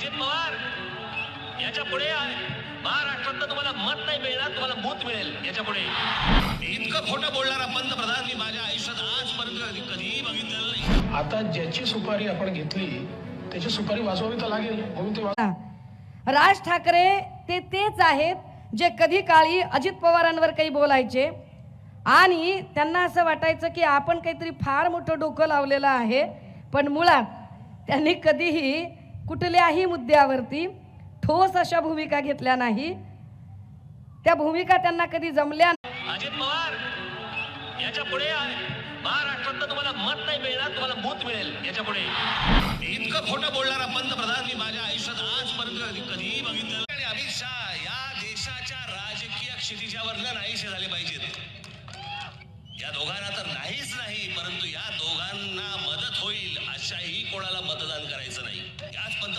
अजित पवार याच्या पुढे महाराष्ट्रात तुम्हाला मत नाही मिळणार, तुम्हाला मूत मिळेल याच्या पुढे. इतकं खोटं बोलणारा पंतप्रधान मी माझ्या आयुष्यात आजपर्यंत कधीही बघितलेलं नाही. आता ज्याची सुपारी आपण घेतली त्याची सुपारी वाजवावी तर लागेल, म्हणून ते राज ठाकरे तेच आहेत जे कधी काळी अजित पवारांवर काही बोलायचे आणि त्यांना असं वाटायचं की आपण काहीतरी फार मोठं डोकं लावलेलं आहे, पण मुळात त्यांनी कधीही कुठल्याही मुद्द्यावरती ठोस अशा भूमिका घेतल्या नाही. त्या भूमिका त्यांना कधी जमल्या. अजित पवार याच्या पुढे महाराष्ट्रात तुम्हाला मत नाही मिळणार, तुम्हाला मूत मिळेल याच्या पुढे. इतकं खोटं बोलणारा पंतप्रधान मी माझ्या आयुष्यात आजपर्यंत कधीही बघितलेलं नाही. आणि अमित शहा या देशाच्या राजकीय क्षितिजावर नाहीसे झाले पाहिजेत. या दोघांना तर नाहीच नाही, परंतु या दोघांना मदत होईल अशाही कोणाला मतदान करायचं नाही. याच पंतप्रधान